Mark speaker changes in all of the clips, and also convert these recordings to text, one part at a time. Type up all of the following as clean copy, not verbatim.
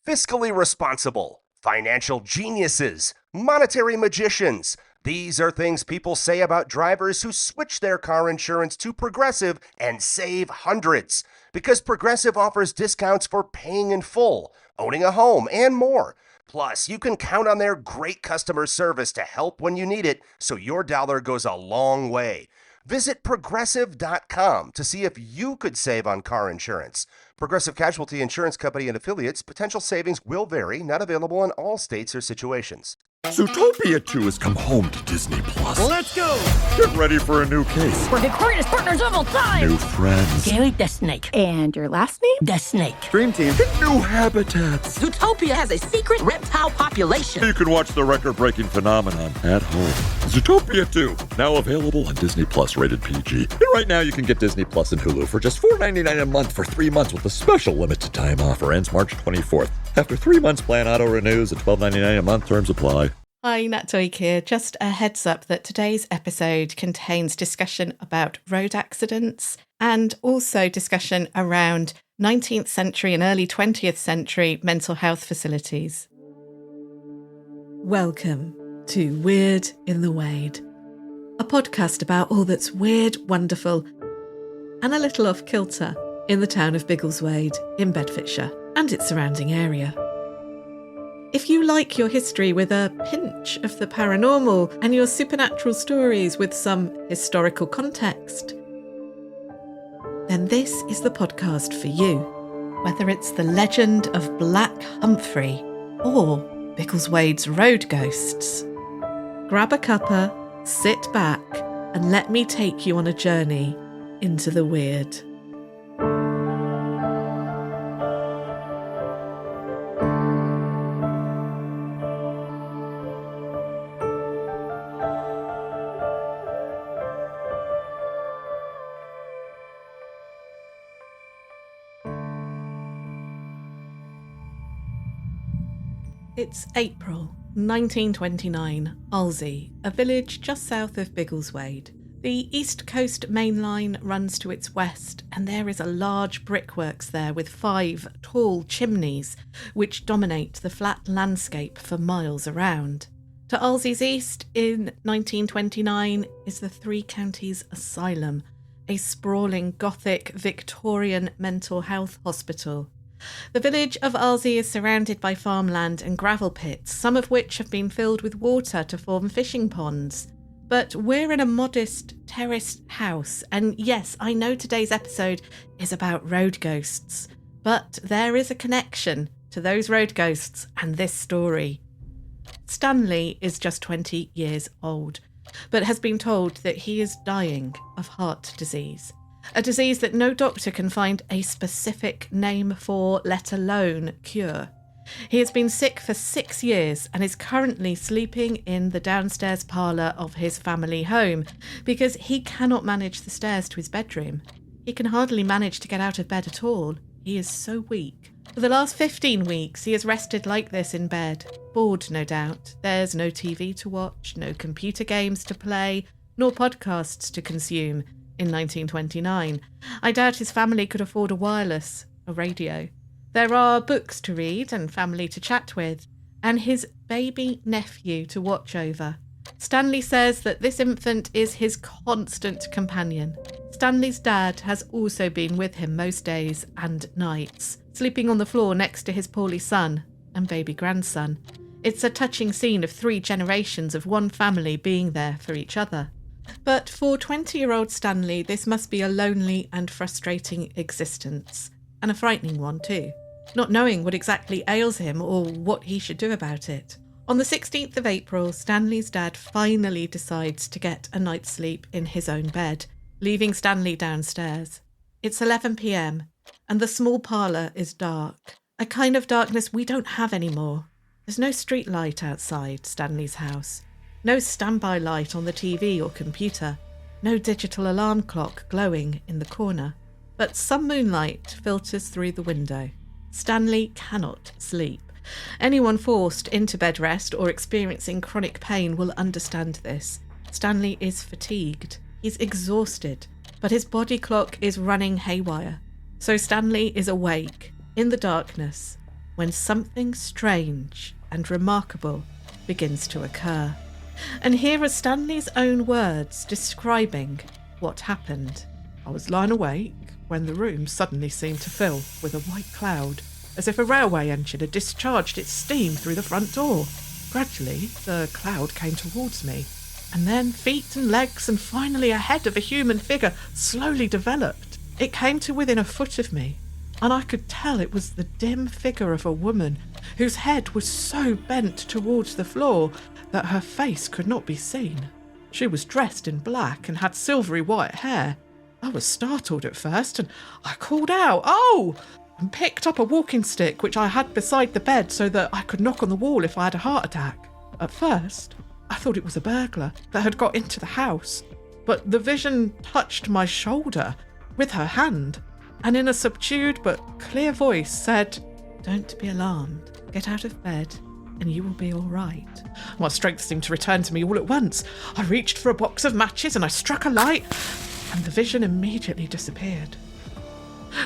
Speaker 1: fiscally responsible, financial geniuses, monetary magicians. These are things people say about drivers who switch their car insurance to Progressive and save hundreds. Because Progressive offers discounts for paying in full, owning a home, and more. Plus, you can count on their great customer service to help when you need it, so your dollar goes a long way. Visit Progressive.com to see if you could save on car insurance. Progressive Casualty Insurance Company and Affiliates. Potential savings will vary. Not available in all states or situations.
Speaker 2: Zootopia 2 has come home to Disney+.
Speaker 3: Let's go!
Speaker 2: Get ready for a new case.
Speaker 3: We're the greatest partners of all time!
Speaker 2: New friends.
Speaker 3: Gary the Snake.
Speaker 4: And your last name?
Speaker 3: The Snake.
Speaker 2: Dream Team. And new habitats.
Speaker 3: Zootopia has a secret reptile population.
Speaker 2: You can watch the record-breaking phenomenon at home. Zootopia 2, now available on Disney+, rated PG. And right now you can get Disney+ and Hulu for just $4.99 a month for 3 months with a special limited time offer. Ends March 24th. After 3 months, plan auto-renews at $12.99 a month. Terms apply.
Speaker 5: Hi, Natoik here. Just a heads up that today's episode contains discussion about road accidents and also discussion around 19th century and early 20th century mental health facilities. Welcome to Weird in the Wade, a podcast about all that's weird, wonderful, and a little off kilter in the town of Biggleswade in Bedfordshire and its surrounding area. If you like your history with a pinch of the paranormal and your supernatural stories with some historical context, then this is the podcast for you. Whether it's the legend of Black Humphrey or Biggleswade's road ghosts. Grab a cuppa, sit back, and let me take you on a journey into the weird. It's April 1929, Arlesey, a village just south of Biggleswade. The East Coast Main Line runs to its west, and there is a large brickworks there with 5 tall chimneys which dominate the flat landscape for miles around. To Arlesey's east, in 1929, is the Three Counties Asylum, a sprawling Gothic Victorian mental health hospital. The village of Arlesey is surrounded by farmland and gravel pits, some of which have been filled with water to form fishing ponds. But we're in a modest terraced house, and yes, I know today's episode is about road ghosts, but there is a connection to those road ghosts and this story. Stanley is just 20 years old, but has been told that he is dying of heart disease. A disease that no doctor can find a specific name for, let alone cure. He has been sick for 6 years and is currently sleeping in the downstairs parlour of his family home because he cannot manage the stairs to his bedroom. He can hardly manage to get out of bed at all. He is so weak. For the last 15 weeks, he has rested like this in bed. Bored, no doubt. There's no TV to watch, no computer games to play, nor podcasts to consume. In 1929. I doubt his family could afford a radio. There are books to read and family to chat with, and his baby nephew to watch over. Stanley says that this infant is his constant companion. Stanley's dad has also been with him most days and nights, sleeping on the floor next to his poorly son and baby grandson. It's a touching scene of 3 generations of one family being there for each other. But for 20-year-old Stanley, this must be a lonely and frustrating existence, and a frightening one too, not knowing what exactly ails him or what he should do about it. On the 16th of April, Stanley's dad finally decides to get a night's sleep in his own bed, leaving Stanley downstairs. It's 11 p.m, and the small parlour is dark, a kind of darkness we don't have anymore. There's no street light outside Stanley's house. No standby light on the TV or computer, no digital alarm clock glowing in the corner, but some moonlight filters through the window. Stanley cannot sleep. Anyone forced into bed rest or experiencing chronic pain will understand this. Stanley is fatigued, he's exhausted, but his body clock is running haywire. So Stanley is awake, in the darkness, when something strange and remarkable begins to occur. And here are Stanley's own words describing what happened. I was lying awake when the room suddenly seemed to fill with a white cloud, as if a railway engine had discharged its steam through the front door. Gradually, the cloud came towards me, and then feet and legs and finally a head of a human figure slowly developed. It came to within a foot of me, and I could tell it was the dim figure of a woman whose head was so bent towards the floor that her face could not be seen. She was dressed in black and had silvery white hair. I was startled at first, and I called out, "Oh!" and picked up a walking stick which I had beside the bed so that I could knock on the wall if I had a heart attack. At first, I thought it was a burglar that had got into the house, but the vision touched my shoulder with her hand, and in a subdued but clear voice said, "Don't be alarmed. Get out of bed and you will be all right." My strength seemed to return to me all at once. I reached for a box of matches and I struck a light, and the vision immediately disappeared.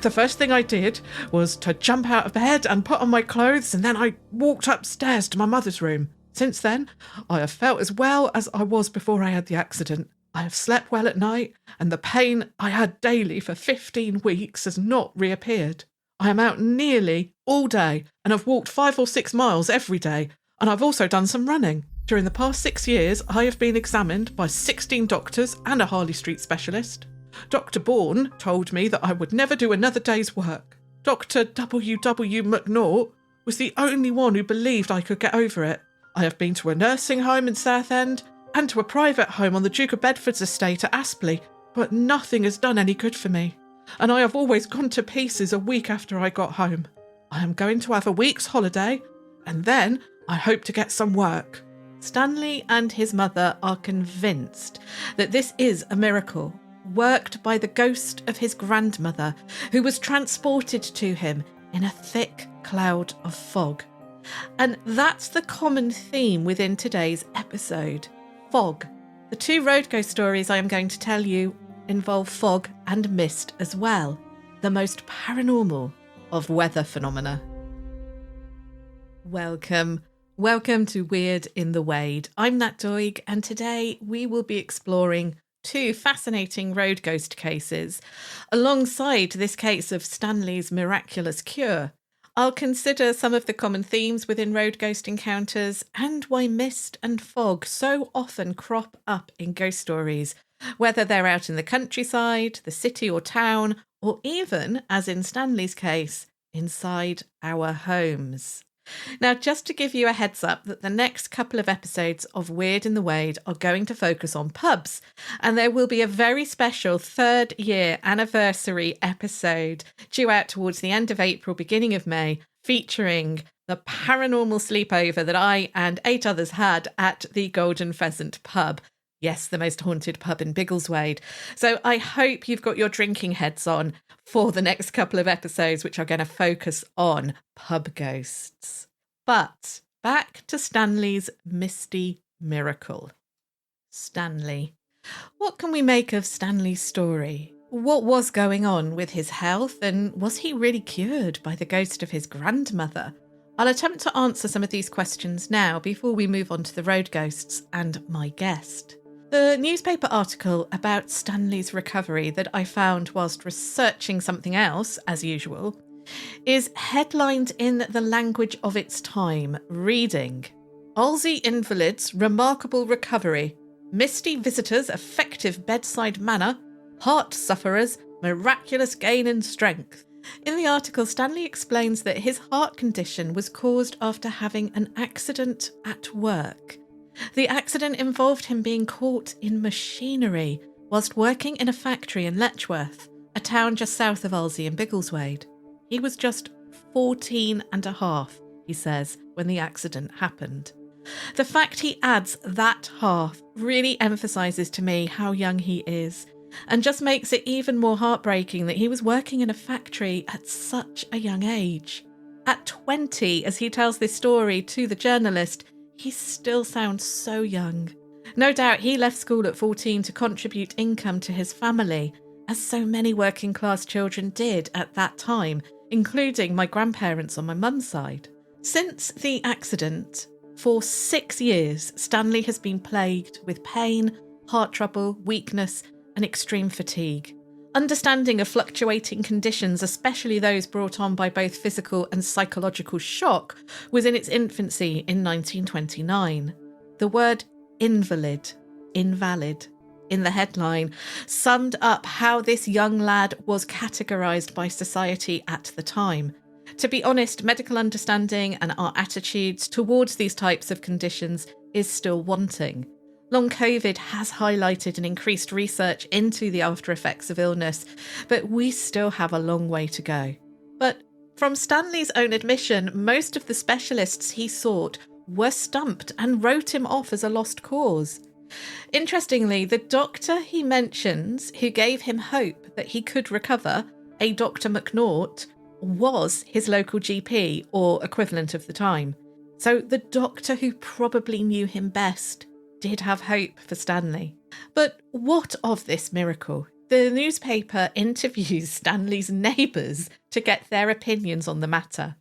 Speaker 5: The first thing I did was to jump out of bed and put on my clothes, and then I walked upstairs to my mother's room. Since then, I have felt as well as I was before I had the accident. I have slept well at night, and the pain I had daily for 15 weeks has not reappeared. I am out nearly all day and have walked 5 or 6 miles every day, and I've also done some running. During the past 6 years, I have been examined by 16 doctors and a Harley Street specialist. Dr. Bourne told me that I would never do another day's work. Dr. W.W. McNaught was the only one who believed I could get over it. I have been to a nursing home in Southend and to a private home on the Duke of Bedford's estate at Aspley, but nothing has done any good for me, and I have always gone to pieces a week after I got home. I am going to have a week's holiday, and then I hope to get some work. Stanley and his mother are convinced that this is a miracle, worked by the ghost of his grandmother, who was transported to him in a thick cloud of fog. And that's the common theme within today's episode, fog. The 2 road ghost stories I am going to tell you involve fog and mist as well, the most paranormal of weather phenomena. Welcome to Weird in the Wade. I'm Nat Doig, and today we will be exploring 2 fascinating road ghost cases, alongside this case of Stanley's miraculous cure. I'll consider some of the common themes within road ghost encounters and why mist and fog so often crop up in ghost stories, whether they're out in the countryside, the city or town, or even, as in Stanley's case, inside our homes. Now, just to give you a heads up that the next couple of episodes of Weird in the Wade are going to focus on pubs, and there will be a very special 3rd year anniversary episode due out towards the end of April, beginning of May, featuring the paranormal sleepover that I and 8 others had at the Golden Pheasant pub. Yes, the most haunted pub in Biggleswade. So I hope you've got your drinking heads on for the next couple of episodes, which are going to focus on pub ghosts. But back to Stanley's misty miracle. Stanley. What can we make of Stanley's story? What was going on with his health, and was he really cured by the ghost of his grandmother? I'll attempt to answer some of these questions now before we move on to the road ghosts and my guest. The newspaper article about Stanley's recovery that I found whilst researching something else, as usual, is headlined in the language of its time, reading, "Arlesey invalid's remarkable recovery, misty visitors' effective bedside manner, heart sufferers' miraculous gain in strength." In the article, Stanley explains that his heart condition was caused after having an accident at work. The accident involved him being caught in machinery whilst working in a factory in Letchworth, a town just south of Arlesey in Biggleswade. He was just 14 and a half, he says, when the accident happened. The fact he adds that half really emphasises to me how young he is, and just makes it even more heartbreaking that he was working in a factory at such a young age. At 20, as he tells this story to the journalist, he still sounds so young. No doubt he left school at 14 to contribute income to his family, as so many working class children did at that time, including my grandparents on my mum's side. Since the accident, for 6 years, Stanley has been plagued with pain, heart trouble, weakness, and extreme fatigue. Understanding of fluctuating conditions, especially those brought on by both physical and psychological shock, was in its infancy in 1929. The word invalid, in the headline, summed up how this young lad was categorised by society at the time. To be honest, medical understanding and our attitudes towards these types of conditions is still wanting. Long COVID has highlighted an increased research into the after effects of illness, but we still have a long way to go. But from Stanley's own admission, most of the specialists he sought were stumped and wrote him off as a lost cause. Interestingly, the doctor he mentions who gave him hope that he could recover, a Dr. McNaught, was his local GP or equivalent of the time. So the doctor who probably knew him best did have hope for Stanley. But what of this miracle? The newspaper interviews Stanley's neighbours to get their opinions on the matter.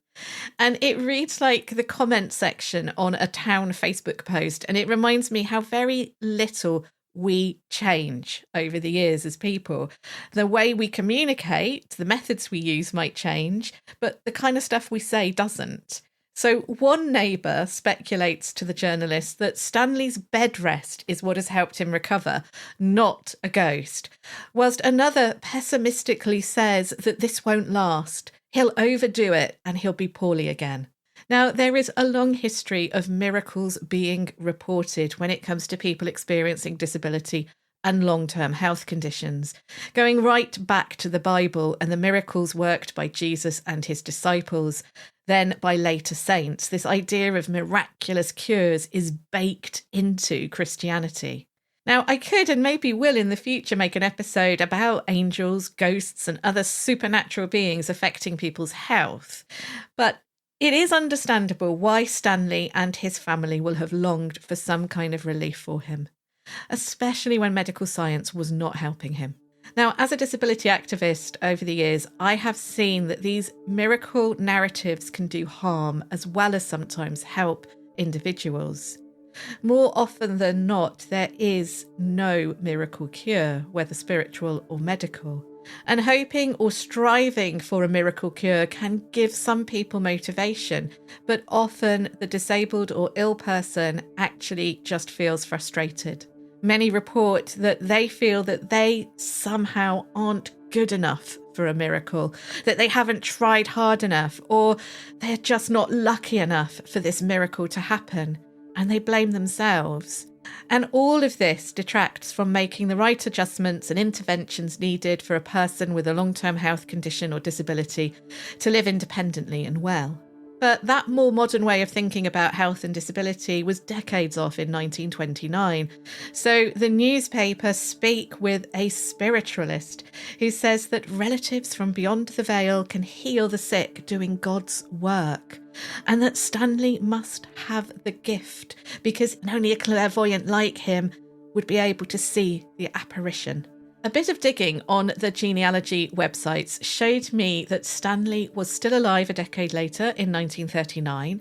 Speaker 5: And it reads like the comment section on a town Facebook post, and it reminds me how very little we change over the years as people. The way we communicate, the methods we use might change, but the kind of stuff we say doesn't. So one neighbour speculates to the journalist that Stanley's bed rest is what has helped him recover, not a ghost, whilst another pessimistically says that this won't last. He'll overdo it and he'll be poorly again. Now, there is a long history of miracles being reported when it comes to people experiencing disability and long-term health conditions, going right back to the Bible and the miracles worked by Jesus and his disciples, then by later saints. This idea of miraculous cures is baked into Christianity. Now, I could and maybe will in the future make an episode about angels, ghosts, and other supernatural beings affecting people's health, but it is understandable why Stanley and his family will have longed for some kind of relief for him, especially when medical science was not helping him. Now, as a disability activist over the years, I have seen that these miracle narratives can do harm as well as sometimes help individuals. More often than not, there is no miracle cure, whether spiritual or medical. And hoping or striving for a miracle cure can give some people motivation, but often the disabled or ill person actually just feels frustrated. Many report that they feel that they somehow aren't good enough for a miracle, that they haven't tried hard enough, or they're just not lucky enough for this miracle to happen. And they blame themselves. And all of this detracts from making the right adjustments and interventions needed for a person with a long-term health condition or disability to live independently and well. But that more modern way of thinking about health and disability was decades off in 1929. So the newspaper speak with a spiritualist who says that relatives from beyond the veil can heal the sick doing God's work, and that Stanley must have the gift because only a clairvoyant like him would be able to see the apparition. A bit of digging on the genealogy websites showed me that Stanley was still alive a decade later in 1939.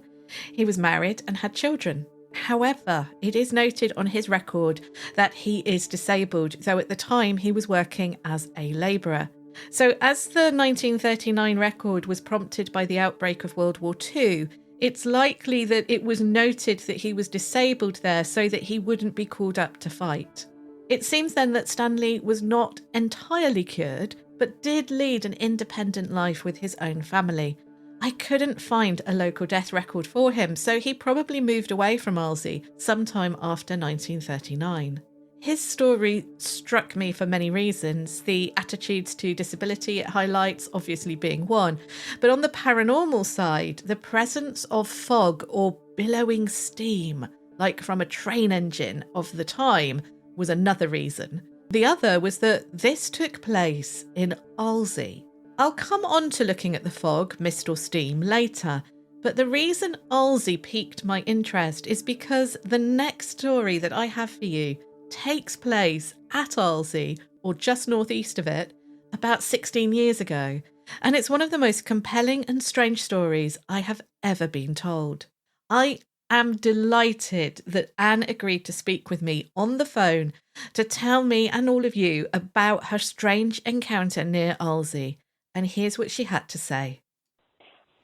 Speaker 5: He was married and had children. However, it is noted on his record that he is disabled, though at the time he was working as a labourer. So as the 1939 record was prompted by the outbreak of World War II, it's likely that it was noted that he was disabled there so that he wouldn't be called up to fight. It seems then that Stanley was not entirely cured, but did lead an independent life with his own family. I couldn't find a local death record for him, so he probably moved away from Arlesey sometime after 1939. His story struck me for many reasons, the attitudes to disability it highlights obviously being one, but on the paranormal side, the presence of fog or billowing steam, like from a train engine of the time, was another reason. The other was that this took place in Arlesey. I'll come on to looking at the fog, mist or steam later, but the reason Arlesey piqued my interest is because the next story that I have for you takes place at Arlesey, or just northeast of it, about 16 years ago. And it's one of the most compelling and strange stories I have ever been told. I am delighted that Anne agreed to speak with me on the phone to tell me and all of you about her strange encounter near Arlesey. And here's what she had to say.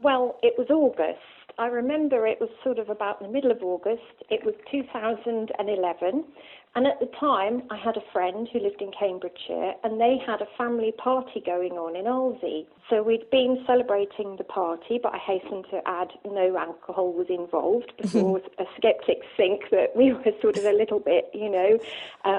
Speaker 4: Well, it was August. I remember it was sort of about the middle of August. It was 2011. And at the time, I had a friend who lived in Cambridgeshire, and they had a family party going on in Arlesey. So we'd been celebrating the party, but I hasten to add no alcohol was involved before skeptics think that we were sort of a little bit,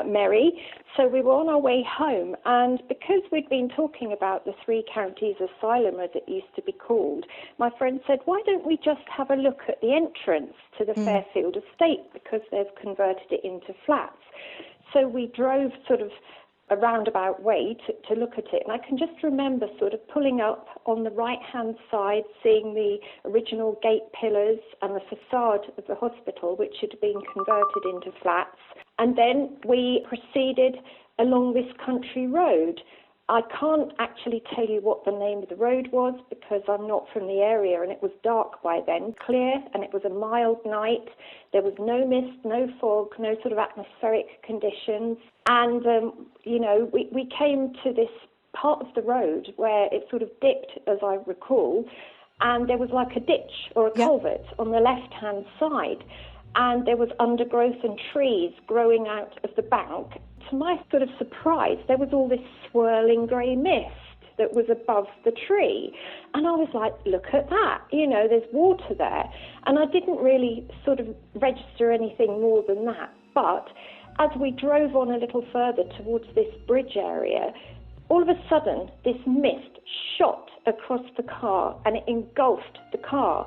Speaker 4: merry. So we were on our way home, and because we'd been talking about the Three Counties Asylum, as it used to be called, my friend said, why don't we just have a look at the entrance to the Fairfield estate, because they've converted it into flats. So we drove sort of a roundabout way to look at it. And I can just remember sort of pulling up on the right-hand side, seeing the original gate pillars and the facade of the hospital, which had been converted into flats. And then we proceeded along this country road. I can't actually tell you what the name of the road was because I'm not from the area, and it was dark by then, clear, and it was a mild night. There was no mist, no fog, no sort of atmospheric conditions. And, we came to this part of the road where it sort of dipped, as I recall, and there was like a ditch or a culvert on the left-hand side. And there was undergrowth and trees growing out of the bank. To my sort of surprise, there was all this swirling grey mist that was above the tree. And I was like, look at that, there's water there. And I didn't really sort of register anything more than that. But as we drove on a little further towards this bridge area, all of a sudden, this mist shot across the car and it engulfed the car.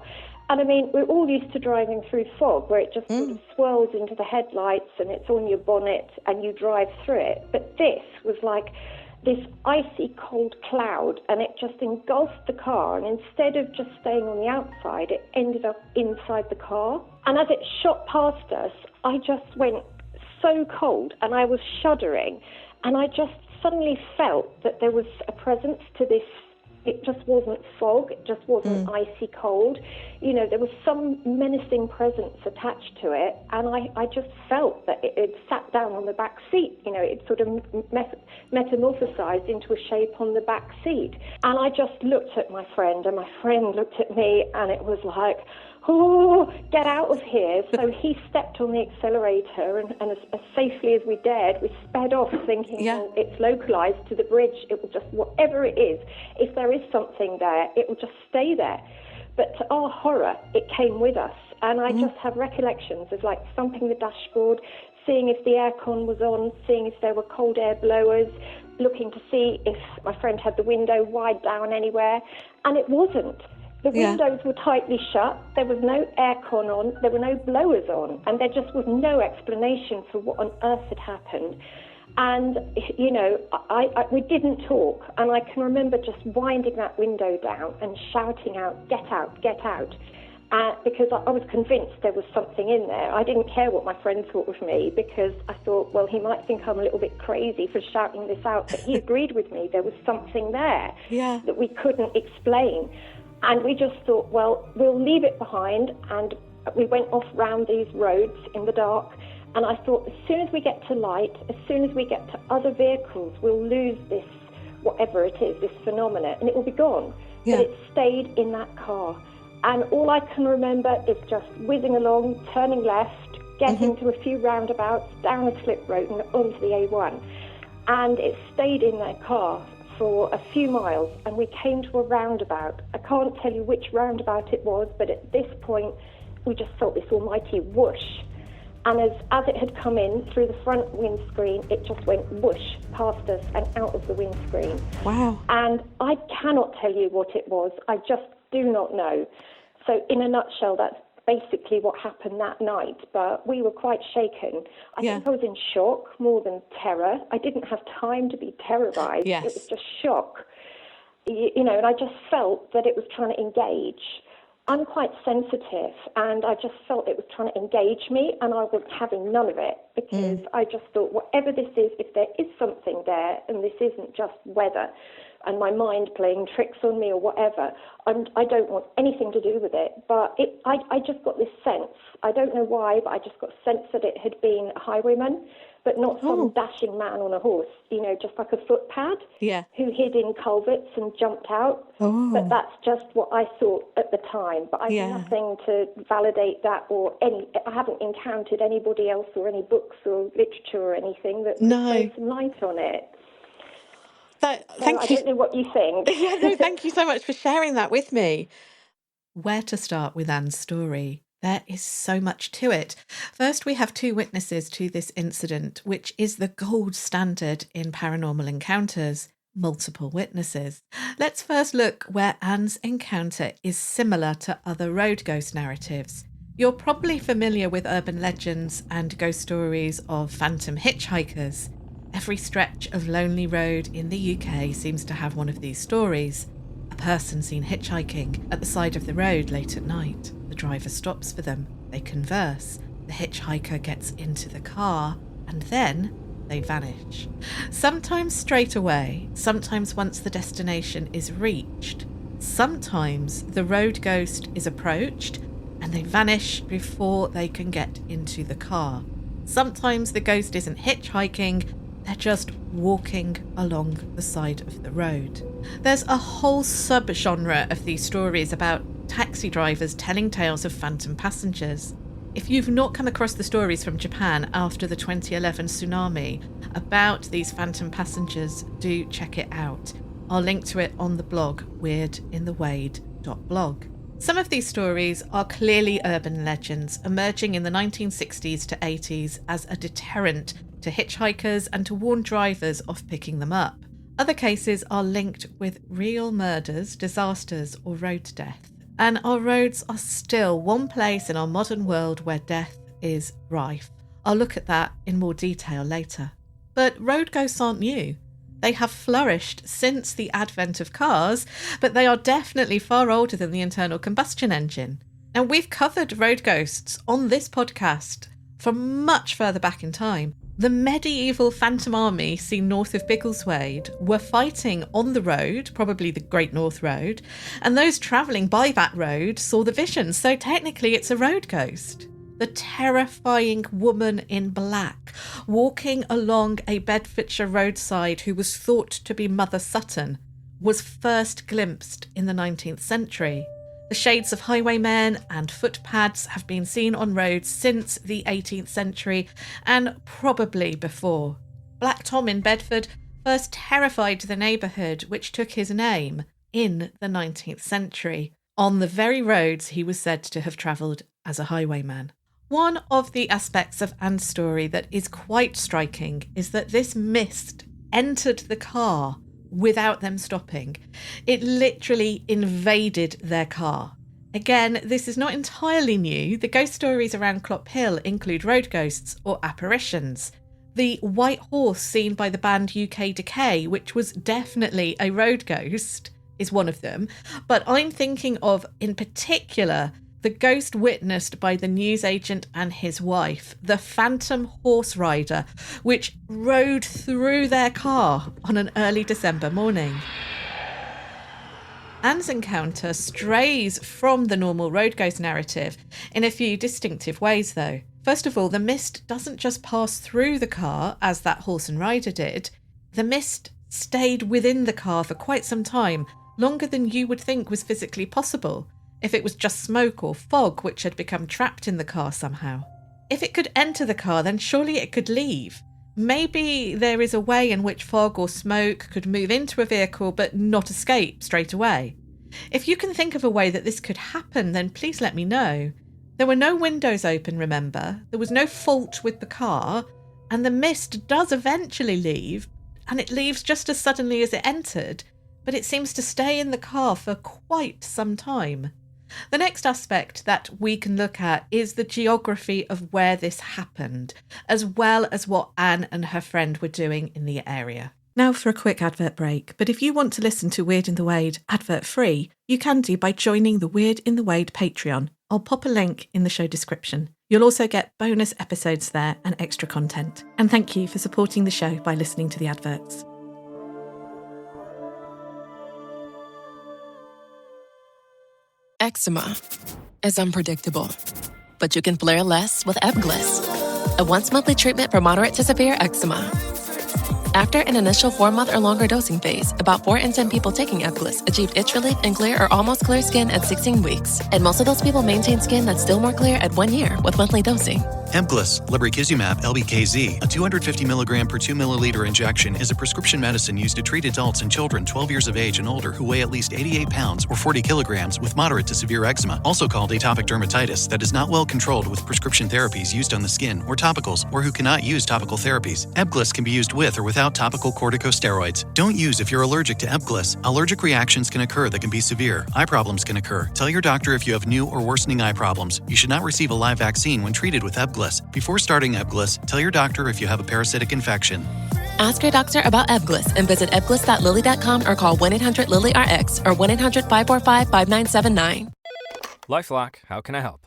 Speaker 4: And I mean, we're all used to driving through fog where it just sort of swirls into the headlights and it's on your bonnet and you drive through it. But this was like this icy cold cloud and it just engulfed the car. And instead of just staying on the outside, it ended up inside the car. And as it shot past us, I just went so cold and I was shuddering. And I just suddenly felt that there was a presence to this. It just wasn't fog, it just wasn't icy cold. There was some menacing presence attached to it, and I just felt that it sat down on the back seat. It sort of metamorphosized into a shape on the back seat. And I just looked at my friend, and my friend looked at me, and it was like, oh, get out of here. So he stepped on the accelerator and as safely as we dared, we sped off thinking, well, it's localized to the bridge. It will just, whatever it is, if there is something there, it will just stay there. But to our horror, it came with us. And I just have recollections of like thumping the dashboard, seeing if the aircon was on, seeing if there were cold air blowers, looking to see if my friend had the window wide down anywhere. And it wasn't. The windows were tightly shut, there was no aircon on, there were no blowers on, and there just was no explanation for what on earth had happened. And, we didn't talk, and I can remember just winding that window down and shouting out, get out, get out, because I was convinced there was something in there. I didn't care what my friend thought of me, because I thought, well, he might think I'm a little bit crazy for shouting this out, but he agreed with me. There was something there that we couldn't explain. And we just thought, well, we'll leave it behind. And we went off round these roads in the dark. And I thought, as soon as we get to light, as soon as we get to other vehicles, we'll lose this, whatever it is, this phenomena, and it will be gone. But it stayed in that car. And all I can remember is just whizzing along, turning left, getting to a few roundabouts, down a slip road and onto the A1. And it stayed in that car for a few miles, and we came to a roundabout. I can't tell you which roundabout it was, but at this point we just felt this almighty whoosh, and as it had come in through the front windscreen, it just went whoosh past us and out of the windscreen.
Speaker 5: Wow.
Speaker 4: And I cannot tell you what it was. I just do not know. So in a nutshell, that's basically what happened that night, but we were quite shaken. I think I was in shock more than terror. I didn't have time to be terrorized. It was just shock. And I just felt that it was trying to engage. I'm quite sensitive, and I just felt it was trying to engage me, and I was having none of it, because I just thought, whatever this is, if there is something there, and this isn't just weather, and my mind playing tricks on me or whatever. I don't want anything to do with it. But I just got this sense, I don't know why, but I just got a sense that it had been a highwayman, but not some dashing man on a horse, just like a footpad who hid in culverts and jumped out. But that's just what I thought at the time. But I have nothing to validate that I haven't encountered anybody else or any books or literature or anything that throws some light on it.
Speaker 5: Thank
Speaker 4: I
Speaker 5: you.
Speaker 4: don't know what you think.
Speaker 5: Thank you so much for sharing that with me. Where to start with Anne's story? There is so much to it. First, we have 2 witnesses to this incident, which is the gold standard in paranormal encounters. Multiple witnesses. Let's first look where Anne's encounter is similar to other road ghost narratives. You're probably familiar with urban legends and ghost stories of phantom hitchhikers. Every stretch of lonely road in the UK seems to have one of these stories. A person seen hitchhiking at the side of the road late at night. The driver stops for them. They converse. The hitchhiker gets into the car, and then they vanish. Sometimes straight away, sometimes once the destination is reached. Sometimes the road ghost is approached and they vanish before they can get into the car. Sometimes the ghost isn't hitchhiking, they're just walking along the side of the road. There's a whole sub-genre of these stories about taxi drivers telling tales of phantom passengers. If you've not come across the stories from Japan after the 2011 tsunami about these phantom passengers, do check it out. I'll link to it on the blog weirdinthewade.blog. Some of these stories are clearly urban legends, emerging in the 1960s to 80s as a deterrent to hitchhikers and to warn drivers off picking them up. Other cases are linked with real murders, disasters, or road death. And our roads are still one place in our modern world where death is rife. I'll look at that in more detail later. But road ghosts aren't new. They have flourished since the advent of cars, but they are definitely far older than the internal combustion engine. Now, we've covered road ghosts on this podcast from much further back in time. The medieval Phantom Army seen north of Biggleswade were fighting on the road, probably the Great North Road, and those travelling by that road saw the vision, so technically it's a road ghost. The terrifying woman in black walking along a Bedfordshire roadside who was thought to be Mother Sutton was first glimpsed in the 19th century. The shades of highwaymen and footpads have been seen on roads since the 18th century and probably before. Black Tom in Bedford first terrified the neighbourhood which took his name in the 19th century, on the very roads he was said to have travelled as a highwayman. One of the aspects of Anne's story that is quite striking is that this mist entered the car without them stopping. It literally invaded their car. Again, this is not entirely new. The ghost stories around Clop Hill include road ghosts or apparitions. The white horse seen by the band UK Decay, which was definitely a road ghost, is one of them. But I'm thinking of, in particular, the ghost witnessed by the newsagent and his wife, the phantom horse rider, which rode through their car on an early December morning. Anne's encounter strays from the normal road ghost narrative in a few distinctive ways, though. First of all, the mist doesn't just pass through the car, as that horse and rider did. The mist stayed within the car for quite some time, longer than you would think was physically possible, if it was just smoke or fog which had become trapped in the car somehow. If it could enter the car, then surely it could leave. Maybe there is a way in which fog or smoke could move into a vehicle but not escape straight away. If you can think of a way that this could happen, then please let me know. There were no windows open, remember. There was no fault with the car, and the mist does eventually leave, and it leaves just as suddenly as it entered, but it seems to stay in the car for quite some time. The next aspect that we can look at is the geography of where this happened, as well as what Anne and her friend were doing in the area. Now for a quick advert break, but if you want to listen to Weird in the Wade advert-free, you can do by joining the Weird in the Wade Patreon. I'll pop a link in the show description. You'll also get bonus episodes there and extra content. And thank you for supporting the show by listening to the adverts.
Speaker 6: Eczema is unpredictable, but you can flare less with Ebglyss, a once-monthly treatment for moderate to severe eczema. After an initial 4-month or longer dosing phase, about 4 in 10 people taking Ebglyss achieved itch relief and clear or almost clear skin at 16 weeks. And most of those people maintain skin that's still more clear at 1 year with monthly dosing.
Speaker 7: Ebglyss, lebrikizumab LBKZ, a 250 milligram per 2 milliliter injection, is a prescription medicine used to treat adults and children 12 years of age and older who weigh at least 88 pounds or 40 kilograms with moderate to severe eczema, also called atopic dermatitis, that is not well controlled with prescription therapies used on the skin or topicals, or who cannot use topical therapies. Ebglyss can be used with or without topical corticosteroids. Don't use if you're allergic to Ebglyss. Allergic reactions can occur that can be severe. Eye problems can occur. Tell your doctor if you have new or worsening eye problems. You should not receive a live vaccine when treated with Ebglyss. Before starting Ebglyss, tell your doctor if you have a parasitic infection.
Speaker 6: Ask your doctor about Ebglyss and visit ebglyss.lilly.com or call 1-800-LILY-RX or 1-800-545-5979.
Speaker 8: LifeLock, how can I help?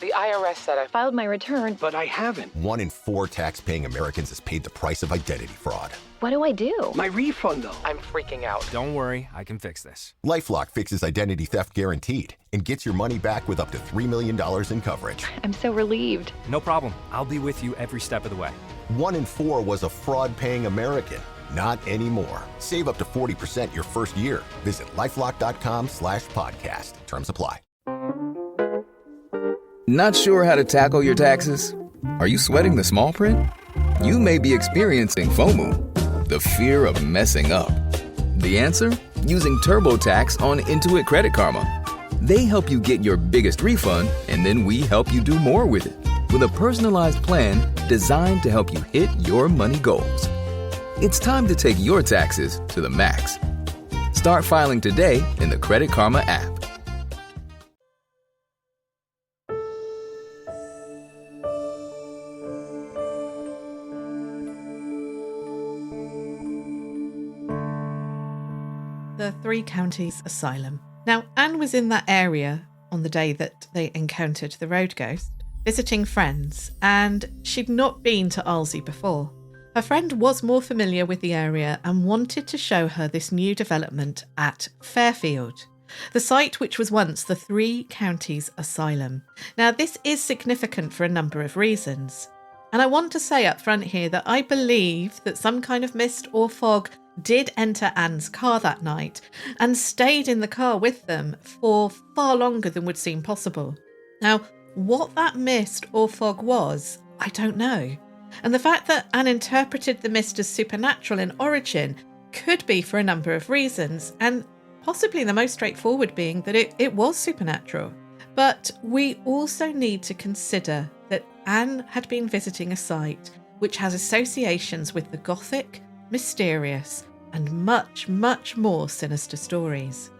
Speaker 9: The IRS said I filed my return,
Speaker 8: But I haven't.
Speaker 10: 1 in 4 tax-paying Americans has paid the price of identity fraud.
Speaker 9: What do I do?
Speaker 8: My refund, though.
Speaker 9: I'm freaking out.
Speaker 8: Don't worry, I can fix this.
Speaker 10: LifeLock fixes identity theft guaranteed and gets your money back with up to $3 million in coverage.
Speaker 9: I'm so relieved.
Speaker 8: No problem. I'll be with you every step of the way.
Speaker 10: 1 in 4 was a fraud-paying American. Not anymore. Save up to 40% your first year. Visit LifeLock.com/podcast. Terms apply.
Speaker 11: Not sure how to tackle your taxes? Are you sweating the small print? You may be experiencing FOMO, the fear of messing up. The answer? Using TurboTax on Intuit Credit Karma. They help you get your biggest refund, and then we help you do more with it with a personalized plan designed to help you hit your money goals. It's time to take your taxes to the max. Start filing today in the Credit Karma app.
Speaker 5: The Three Counties Asylum. Now, Anne was in that area on the day that they encountered the road ghost, visiting friends, and she'd not been to Arlesey before. Her friend was more familiar with the area and wanted to show her this new development at Fairfield, the site which was once the Three Counties Asylum. Now, this is significant for a number of reasons. And I want to say up front here that I believe that some kind of mist or fog did enter Anne's car that night and stayed in the car with them for far longer than would seem possible. Now, what that mist or fog was, I don't know. And the fact that Anne interpreted the mist as supernatural in origin could be for a number of reasons, and possibly the most straightforward being that it was supernatural. But we also need to consider that Anne had been visiting a site which has associations with the Gothic, mysterious, and much, much more sinister stories.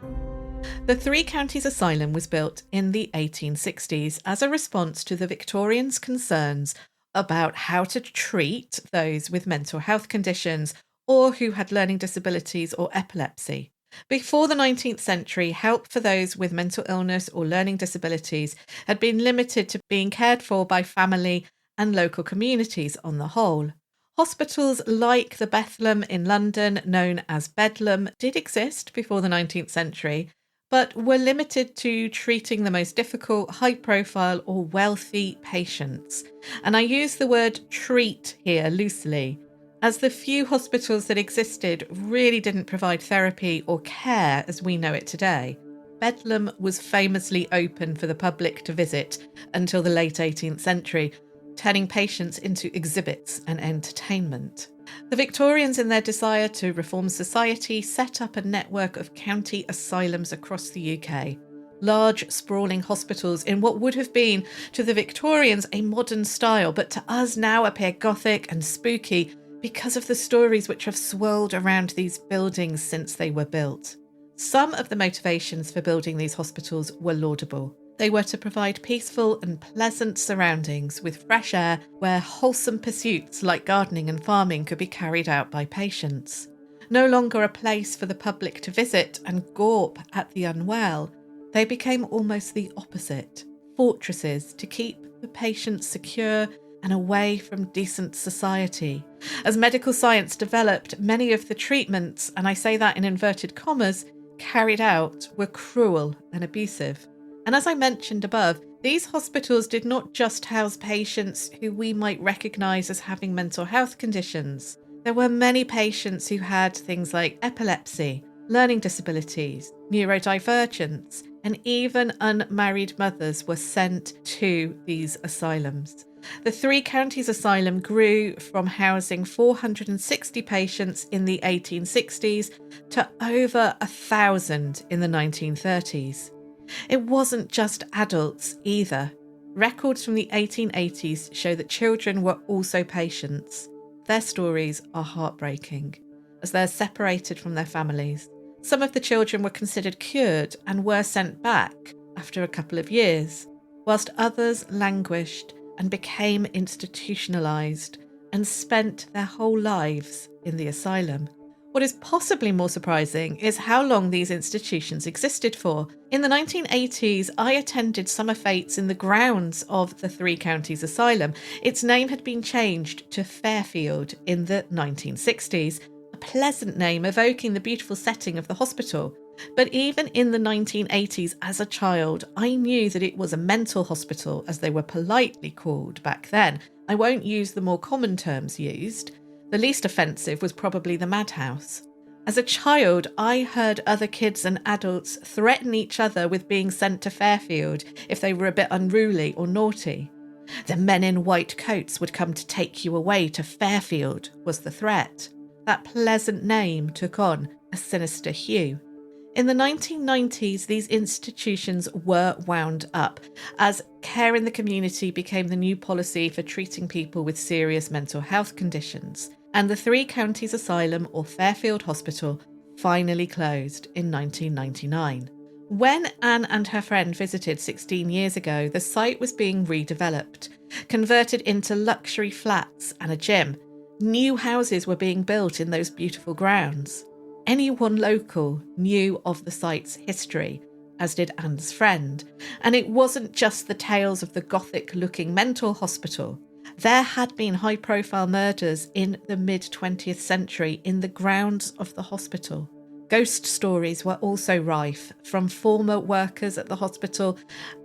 Speaker 5: The Three Counties Asylum was built in the 1860s as a response to the Victorians' concerns about how to treat those with mental health conditions or who had learning disabilities or epilepsy. Before the 19th century, help for those with mental illness or learning disabilities had been limited to being cared for by family and local communities on the whole. Hospitals like the Bethlem in London, known as Bedlam, did exist before the 19th century, but were limited to treating the most difficult, high-profile or wealthy patients. And I use the word treat here loosely, as the few hospitals that existed really didn't provide therapy or care as we know it today. Bedlam was famously open for the public to visit until the late 18th century, turning patients into exhibits and entertainment. The Victorians, in their desire to reform society, set up a network of county asylums across the UK. Large, sprawling hospitals in what would have been, to the Victorians, a modern style, but to us now appear gothic and spooky because of the stories which have swirled around these buildings since they were built. Some of the motivations for building these hospitals were laudable. They were to provide peaceful and pleasant surroundings with fresh air where wholesome pursuits like gardening and farming could be carried out by patients. No longer a place for the public to visit and gawp at the unwell, they became almost the opposite, fortresses to keep the patients secure and away from decent society. As medical science developed, many of the treatments, and I say that in inverted commas, carried out were cruel and abusive. And as I mentioned above, these hospitals did not just house patients who we might recognise as having mental health conditions. There were many patients who had things like epilepsy, learning disabilities, neurodivergence, and even unmarried mothers were sent to these asylums. The Three Counties Asylum grew from housing 460 patients in the 1860s to over 1,000 in the 1930s. It wasn't just adults either. Records from the 1880s show that children were also patients. Their stories are heartbreaking, as they're separated from their families. Some of the children were considered cured and were sent back after a couple of years, whilst others languished and became institutionalised and spent their whole lives in the asylum. What is possibly more surprising is how long these institutions existed for. In the 1980s, I attended summer fetes in the grounds of the Three Counties Asylum. Its name had been changed to Fairfield in the 1960s, a pleasant name evoking the beautiful setting of the hospital. But even in the 1980s, as a child, I knew that it was a mental hospital, as they were politely called back then. I won't use the more common terms used. The least offensive was probably the madhouse. As a child, I heard other kids and adults threaten each other with being sent to Fairfield if they were a bit unruly or naughty. The men in white coats would come to take you away to Fairfield, was the threat. That pleasant name took on a sinister hue. In the 1990s, these institutions were wound up as care in the community became the new policy for treating people with serious mental health conditions, and the Three Counties Asylum or Fairfield Hospital finally closed in 1999. When Anne and her friend visited 16 years ago, the site was being redeveloped, converted into luxury flats and a gym. New houses were being built in those beautiful grounds. Anyone local knew of the site's history, as did Anne's friend, and it wasn't just the tales of the Gothic-looking mental hospital. There had been high-profile murders in the mid-20th century in the grounds of the hospital. Ghost stories were also rife from former workers at the hospital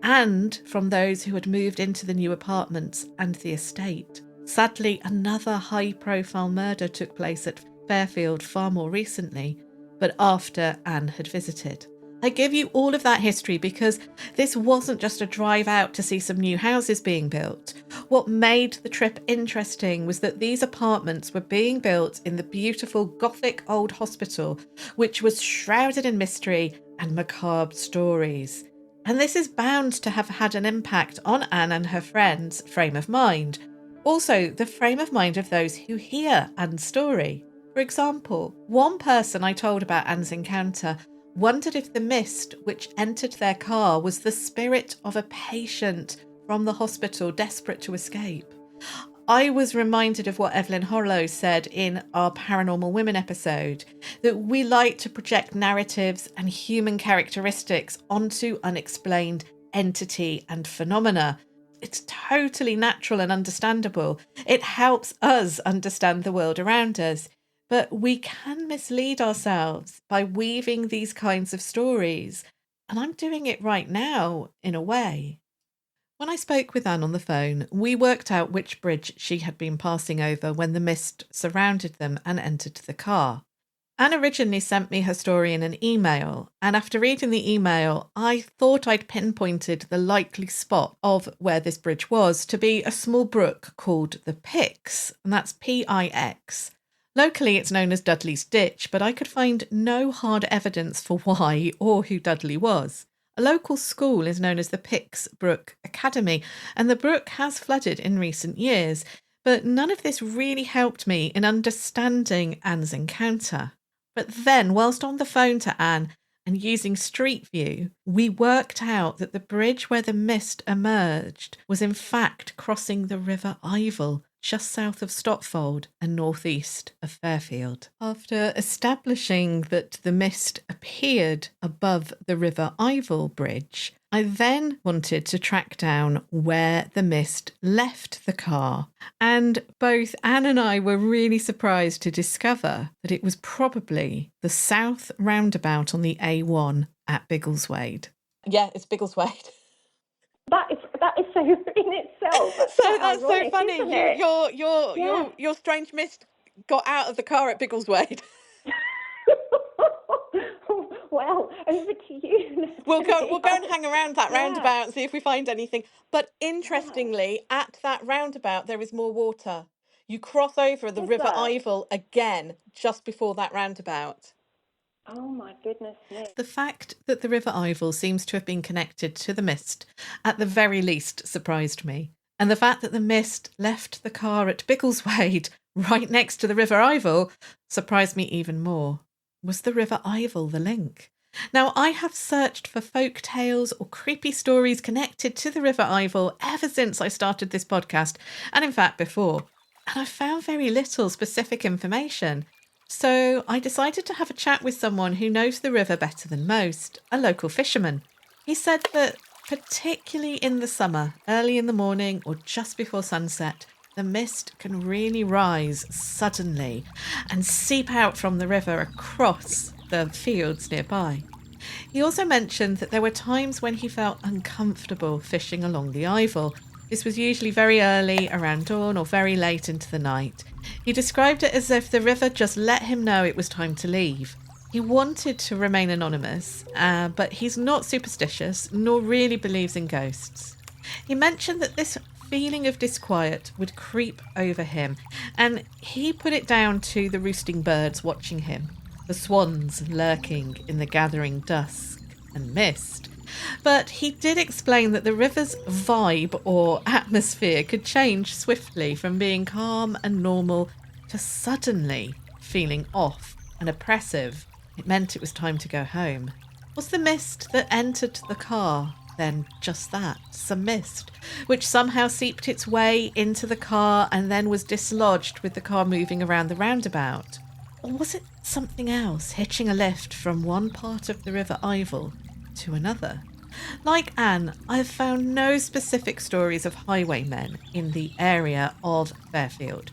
Speaker 5: and from those who had moved into the new apartments and the estate. Sadly, another high-profile murder took place at Fairfield far more recently, but after Anne had visited. I give you all of that history because this wasn't just a drive out to see some new houses being built. What made the trip interesting was that these apartments were being built in the beautiful Gothic old hospital, which was shrouded in mystery and macabre stories. And this is bound to have had an impact on Anne and her friends' frame of mind. Also, the frame of mind of those who hear Anne's story. For example, one person I told about Anne's encounter wondered if the mist which entered their car was the spirit of a patient from the hospital desperate to escape. I was reminded of what Evelyn Hollow said in our Paranormal Women episode, that we like to project narratives and human characteristics onto unexplained entity and phenomena. It's totally natural and understandable. It helps us understand the world around us. But we can mislead ourselves by weaving these kinds of stories. And I'm doing it right now, in a way. When I spoke with Anne on the phone, we worked out which bridge she had been passing over when the mist surrounded them and entered the car. Anne originally sent me her story in an email, and after reading the email, I thought I'd pinpointed the likely spot of where this bridge was to be a small brook called the Pix, and that's P-I-X. Locally, it's known as Dudley's Ditch, but I could find no hard evidence for why or who Dudley was. A local school is known as the Pix Brook Academy, and the brook has flooded in recent years, but none of this really helped me in understanding Anne's encounter. But then, whilst on the phone to Anne and using Street View, we worked out that the bridge where the mist emerged was in fact crossing the River Ivel, just south of Stotfold and northeast of Fairfield. After establishing that the mist appeared above the River Ivel Bridge, I then wanted to track down where the mist left the car, and both Anne and I were really surprised to discover that it was probably the south roundabout on the A1 at Biggleswade. Yeah, it's Biggleswade.
Speaker 4: That is so in itself.
Speaker 5: So that's
Speaker 4: ironic,
Speaker 5: so funny.
Speaker 4: isn't it?
Speaker 5: Your strange mist got out of the car at Biggleswade.
Speaker 4: Well, over to you.
Speaker 5: We'll go and hang around that
Speaker 4: Yeah.
Speaker 5: roundabout and see if we find anything. But interestingly, at that roundabout there is more water. You cross over the River Ivel again just before that roundabout.
Speaker 4: Oh my goodness me.
Speaker 5: The fact that the River Ivel seems to have been connected to the mist at the very least surprised me. And the fact that the mist left the car at Biggleswade right next to the River Ivel surprised me even more. Was the River Ivel the link? Now, I have searched for folk tales or creepy stories connected to the River Ivel ever since I started this podcast, and in fact before, and I found very little specific information. So I decided to have a chat with someone who knows the river better than most, a local fisherman. He said that particularly in the summer, early in the morning or just before sunset, the mist can really rise suddenly and seep out from the river across the fields nearby. He also mentioned that there were times when he felt uncomfortable fishing along the Ivel. This was usually very early, around dawn, or very late into the night. He described it as if the river just let him know it was time to leave. He wanted to remain anonymous, but he's not superstitious, nor really believes in ghosts. He mentioned that this feeling of disquiet would creep over him, and he put it down to the roosting birds watching him, the swans lurking in the gathering dusk and mist. But he did explain that the river's vibe or atmosphere could change swiftly from being calm and normal to suddenly feeling off and oppressive. It meant it was time to go home. Was the mist that entered the car then just that, some mist, which somehow seeped its way into the car and then was dislodged with the car moving around the roundabout? Or was it something else, hitching a lift from one part of the River Ivel to another? Like Anne, I have found no specific stories of highwaymen in the area of Fairfield,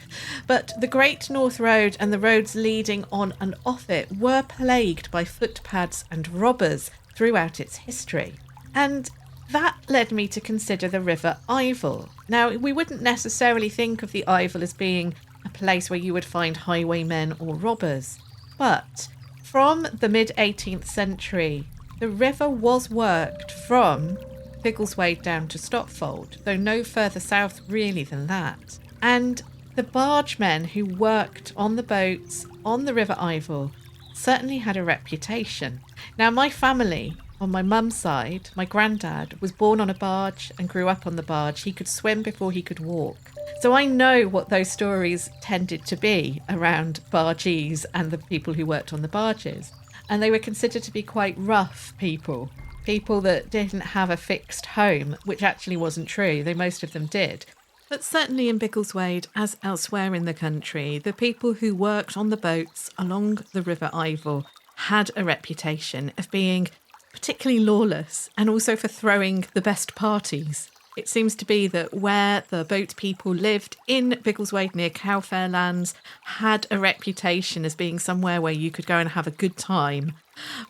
Speaker 5: but the Great North Road and the roads leading on and off it were plagued by footpads and robbers throughout its history. And that led me to consider the River Ivel. Now, we wouldn't necessarily think of the Ivel as being a place where you would find highwaymen or robbers, but from the mid-18th century, the river was worked from Biggleswade down to Stopfold, though no further south really than that. And the bargemen who worked on the boats on the River Ivel certainly had a reputation. Now, my family, on my mum's side, my granddad was born on a barge and grew up on the barge. He could swim before he could walk. So I know what those stories tended to be around bargees and the people who worked on the barges. And they were considered to be quite rough people that didn't have a fixed home, which actually wasn't true, though most of them did. But certainly in Biggleswade, as elsewhere in the country, the people who worked on the boats along the River Ivel had a reputation of being particularly lawless and also for throwing the best parties. It seems to be that where the boat people lived in Biggleswade near Cowfairlands had a reputation as being somewhere where you could go and have a good time.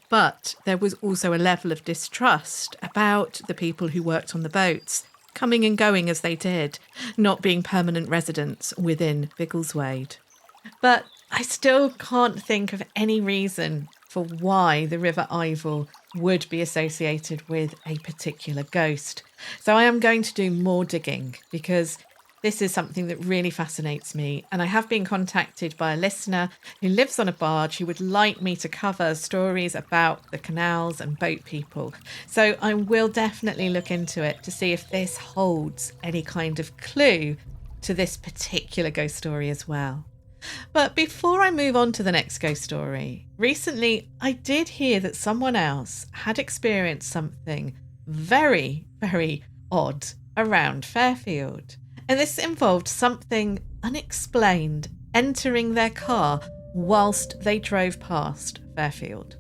Speaker 5: But there was also a level of distrust about the people who worked on the boats, coming and going as they did, not being permanent residents within Biggleswade. But I still can't think of any reason for why the River Ivel would be associated with a particular ghost. So I am going to do more digging because this is something that really fascinates me. And I have been contacted by a listener who lives on a barge who would like me to cover stories about the canals and boat people. So I will definitely look into it to see if this holds any kind of clue to this particular ghost story as well. But before I move on to the next ghost story, recently I did hear that someone else had experienced something very, very odd around Fairfield. And this involved something unexplained entering their car whilst they drove past Fairfield.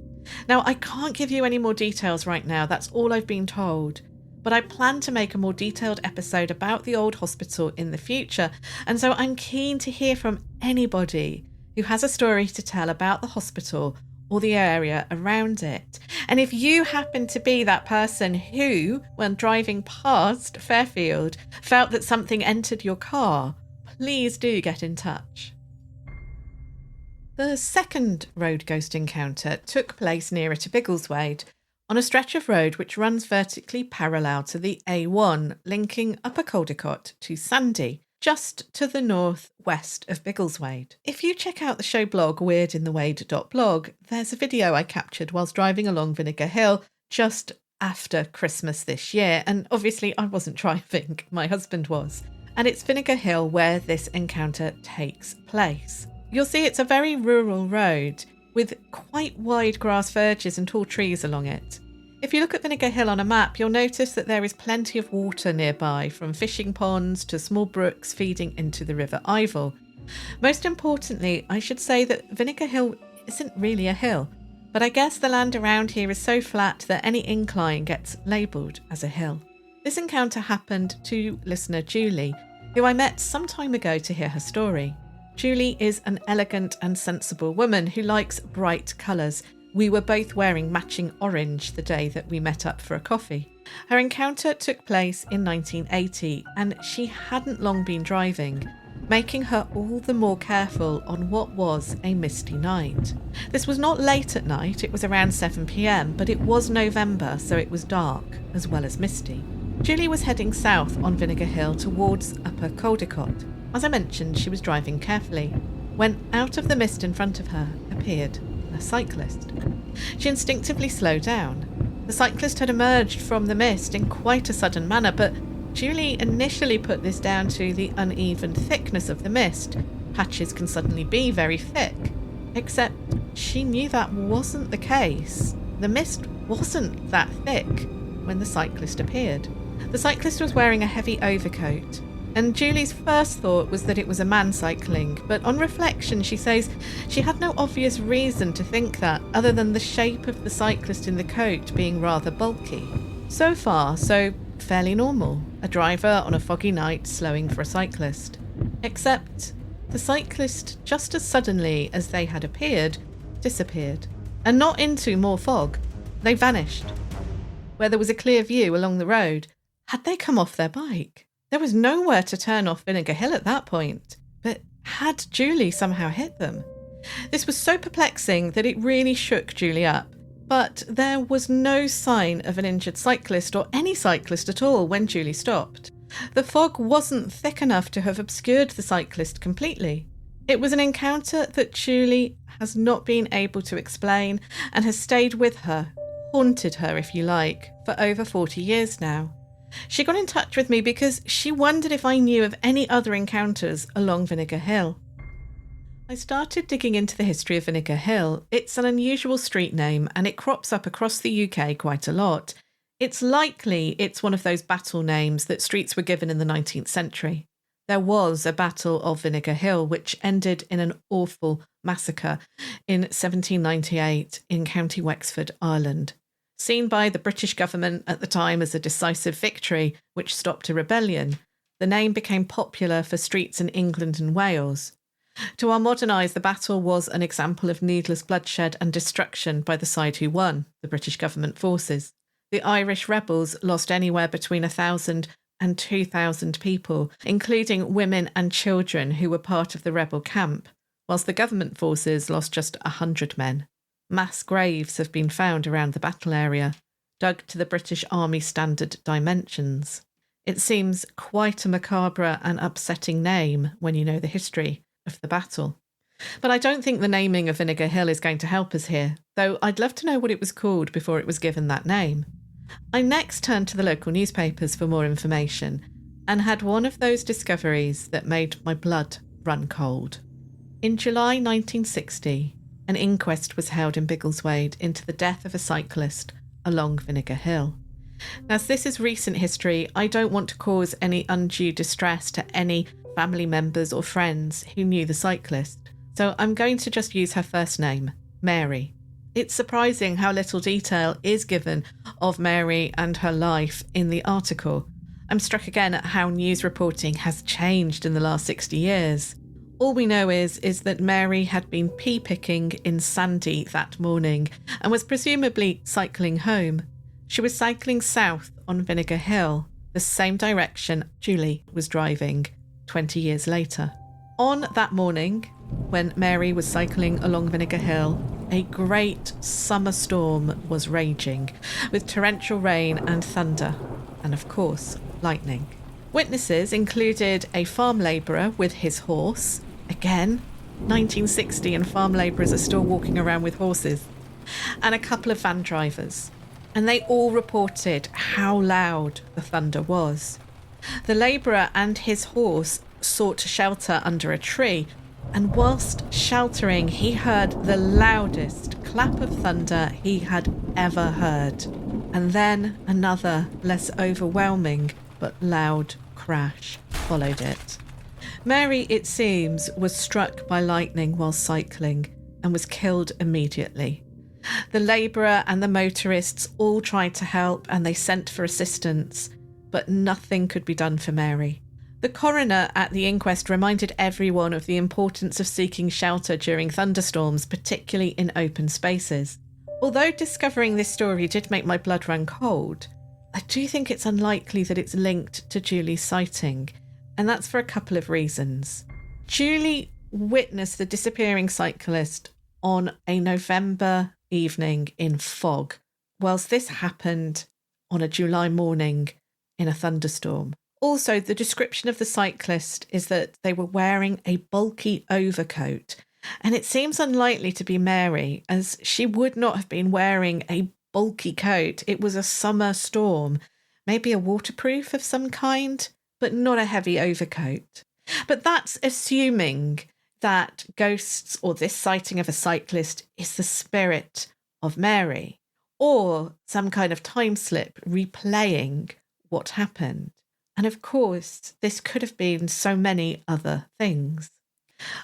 Speaker 5: Now, I can't give you any more details right now, that's all I've been told. But I plan to make a more detailed episode about the old hospital in the future, and so I'm keen to hear from anybody who has a story to tell about the hospital or the area around it. And if you happen to be that person who, when driving past Fairfield, felt that something entered your car, please do get in touch. The second road ghost encounter took place nearer to Biggleswade, on a stretch of road which runs vertically parallel to the A1, linking Upper Caldicot to Sandy, just to the northwest of Biggleswade. If you check out the show blog weirdinthewade.blog, there's a video I captured whilst driving along Vinegar Hill just after Christmas this year, and obviously I wasn't driving, my husband was. And it's Vinegar Hill where this encounter takes place. You'll see it's a very rural road with quite wide grass verges and tall trees along it. If you look at Vinegar Hill on a map, you'll notice that there is plenty of water nearby, from fishing ponds to small brooks feeding into the River Ivel. Most importantly, I should say that Vinegar Hill isn't really a hill, but I guess the land around here is so flat that any incline gets labelled as a hill. This encounter happened to listener Julie, who I met some time ago to hear her story. Julie is an elegant and sensible woman who likes bright colours. We were both wearing matching orange the day that we met up for a coffee. Her encounter took place in 1980 and she hadn't long been driving, making her all the more careful on what was a misty night. This was not late at night, it was around 7 p.m, but it was November, so it was dark as well as misty. Julie was heading south on Vinegar Hill towards Upper Caldicot. As I mentioned, she was driving carefully when out of the mist in front of her appeared a cyclist. She instinctively slowed down. The cyclist had emerged from the mist in quite a sudden manner, but Julie initially put this down to the uneven thickness of the mist. Patches can suddenly be very thick, except she knew that wasn't the case. The mist wasn't that thick when the cyclist appeared. The cyclist was wearing a heavy overcoat, and Julie's first thought was that it was a man cycling, but on reflection she says she had no obvious reason to think that, other than the shape of the cyclist in the coat being rather bulky. So far, so fairly normal. A driver on a foggy night slowing for a cyclist. Except the cyclist, just as suddenly as they had appeared, disappeared. And not into more fog. They vanished. Where there was a clear view along the road. Had they come off their bike? There was nowhere to turn off Vinegar Hill at that point, but had Julie somehow hit them? This was so perplexing that it really shook Julie up, but there was no sign of an injured cyclist or any cyclist at all when Julie stopped. The fog wasn't thick enough to have obscured the cyclist completely. It was an encounter that Julie has not been able to explain and has stayed with her, haunted her if you like, for over 40 years now. She got in touch with me because she wondered if I knew of any other encounters along Vinegar Hill. I started digging into the history of Vinegar Hill. It's an unusual street name and it crops up across the UK quite a lot. It's likely it's one of those battle names that streets were given in the 19th century. There was a Battle of Vinegar Hill which ended in an awful massacre in 1798 in County Wexford, Ireland. Seen by the British government at the time as a decisive victory which stopped a rebellion, the name became popular for streets in England and Wales. To our modern eyes, the battle was an example of needless bloodshed and destruction by the side who won, the British government forces. The Irish rebels lost anywhere between 1,000 and 2,000 people, including women and children who were part of the rebel camp, whilst the government forces lost just 100 men. Mass graves have been found around the battle area, dug to the British Army standard dimensions. It seems quite a macabre and upsetting name when you know the history of the battle. But I don't think the naming of Vinegar Hill is going to help us here, though I'd love to know what it was called before it was given that name. I next turned to the local newspapers for more information and had one of those discoveries that made my blood run cold. In July 1960, an inquest was held in Biggleswade into the death of a cyclist along Vinegar Hill. Now, as this is recent history, I don't want to cause any undue distress to any family members or friends who knew the cyclist, so I'm going to just use her first name, Mary. It's surprising how little detail is given of Mary and her life in the article. I'm struck again at how news reporting has changed in the last 60 years. All we know is that Mary had been pea picking in Sandy that morning and was presumably cycling home. She was cycling south on Vinegar Hill, the same direction Julie was driving 20 years later. On that morning, when Mary was cycling along Vinegar Hill, a great summer storm was raging, with torrential rain and thunder, and of course, lightning. Witnesses included a farm labourer with his horse. Again, 1960 and farm labourers are still walking around with horses. And a couple of van drivers. And they all reported how loud the thunder was. The labourer and his horse sought shelter under a tree, and whilst sheltering, he heard the loudest clap of thunder he had ever heard. And then another, less overwhelming but loud crash followed it. Mary, it seems, was struck by lightning while cycling and was killed immediately. The labourer and the motorists all tried to help and they sent for assistance, but nothing could be done for Mary. The coroner at the inquest reminded everyone of the importance of seeking shelter during thunderstorms, particularly in open spaces. Although discovering this story did make my blood run cold, I do think it's unlikely that it's linked to Julie's sighting, and that's for a couple of reasons. Julie witnessed the disappearing cyclist on a November evening in fog, whilst this happened on a July morning in a thunderstorm. Also, the description of the cyclist is that they were wearing a bulky overcoat, and it seems unlikely to be Mary, as she would not have been wearing a bulky coat. It was a summer storm, maybe a waterproof of some kind, but not a heavy overcoat. But that's assuming that ghosts or this sighting of a cyclist is the spirit of Mary, or some kind of time slip replaying what happened. And of course, this could have been so many other things.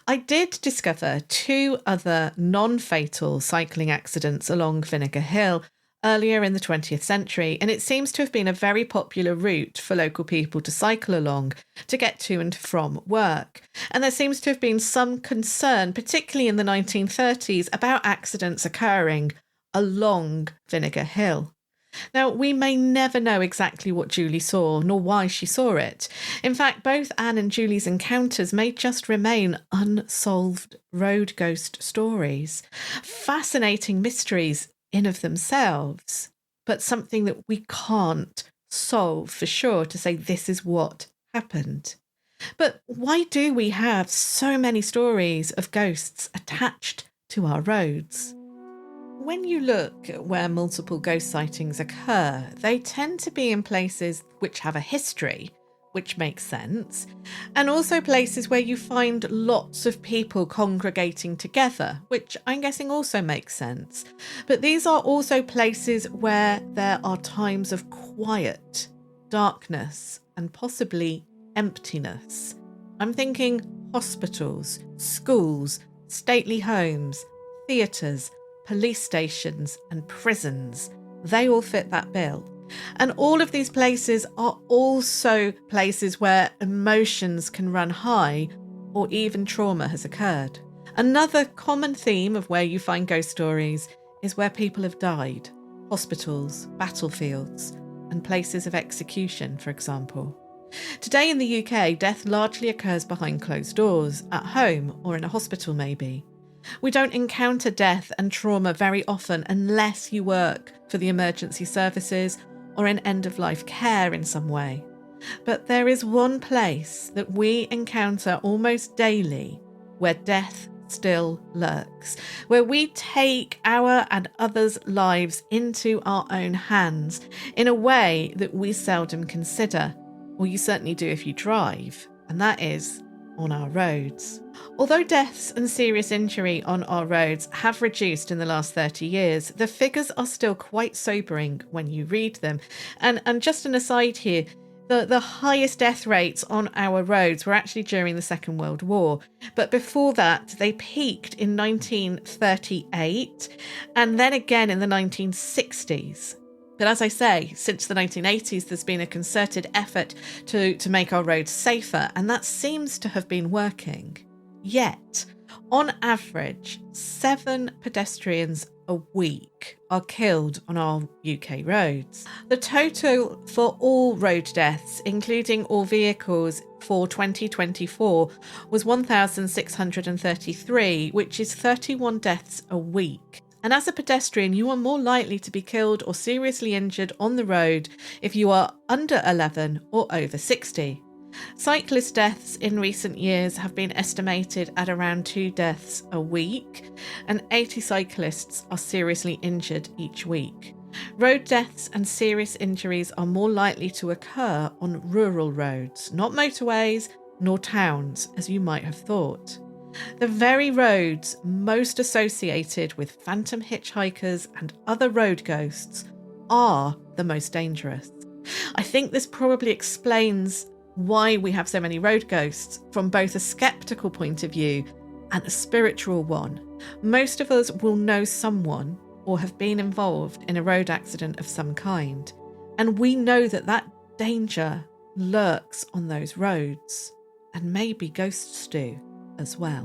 Speaker 5: I did discover 2 other non-fatal cycling accidents along Vinegar Hill earlier in the 20th century, and it seems to have been a very popular route for local people to cycle along to get to and from work. And there seems to have been some concern, particularly in the 1930s, about accidents occurring along Vinegar Hill. Now, we may never know exactly what Julie saw, nor why she saw it. In fact, both Anne and Julie's encounters may just remain unsolved road ghost stories. Fascinating mysteries in of themselves, but something that we can't solve for sure to say this is what happened. But why do we have so many stories of ghosts attached to our roads? When you look at where multiple ghost sightings occur, they tend to be in places which have a history, which makes sense, and also places where you find lots of people congregating together, which I'm guessing also makes sense. But these are also places where there are times of quiet, darkness, and possibly emptiness. I'm thinking hospitals, schools, stately homes, theatres, police stations and prisons. They all fit that bill. And all of these places are also places where emotions can run high or even trauma has occurred. Another common theme of where you find ghost stories is where people have died. Hospitals, battlefields, and places of execution, for example. Today in the UK, death largely occurs behind closed doors, at home or in a hospital maybe. We don't encounter death and trauma very often unless you work for the emergency services or in end-of-life care in some way. But there is one place that we encounter almost daily where death still lurks, where we take our and others' lives into our own hands in a way that we seldom consider, or you certainly do if you drive, and that is on our roads. Although deaths and serious injury on our roads have reduced in the last 30 years, the figures are still quite sobering when you read them. And just an aside here, the highest death rates on our roads were actually during the Second World War. But before that, they peaked in 1938 and then again in the 1960s. But as I say, since the 1980s, there's been a concerted effort to make our roads safer, and that seems to have been working. Yet, on average, 7 pedestrians a week are killed on our UK roads. The total for all road deaths, including all vehicles, for 2024 was 1,633, which is 31 deaths a week. And as a pedestrian, you are more likely to be killed or seriously injured on the road if you are under 11 or over 60. Cyclist deaths in recent years have been estimated at around 2 deaths a week, and 80 cyclists are seriously injured each week. Road deaths and serious injuries are more likely to occur on rural roads, not motorways nor towns, as you might have thought. The very roads most associated with phantom hitchhikers and other road ghosts are the most dangerous. I think this probably explains why we have so many road ghosts from both a skeptical point of view and a spiritual one. Most of us will know someone or have been involved in a road accident of some kind, and we know that that danger lurks on those roads, and maybe ghosts do as well.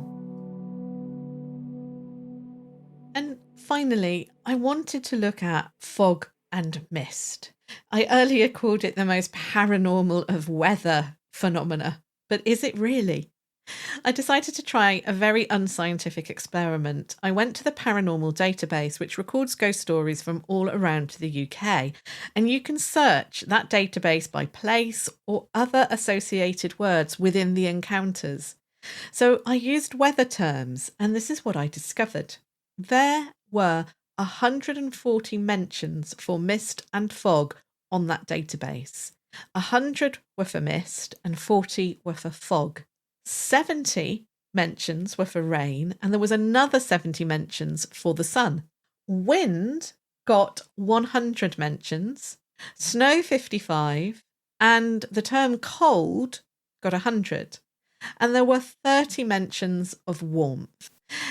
Speaker 5: And finally, I wanted to look at fog and mist. I earlier called it the most paranormal of weather phenomena, but is it really? I decided to try a very unscientific experiment. I went to the paranormal database, which records ghost stories from all around the UK, and you can search that database by place or other associated words within the encounters. So I used weather terms, and this is what I discovered. There were 140 mentions for mist and fog on that database. 100 were for mist and 40 were for fog. 70 mentions were for rain, and there was another 70 mentions for the sun. Wind got 100 mentions, snow 55, and the term cold got 100. And there were 30 mentions of warmth.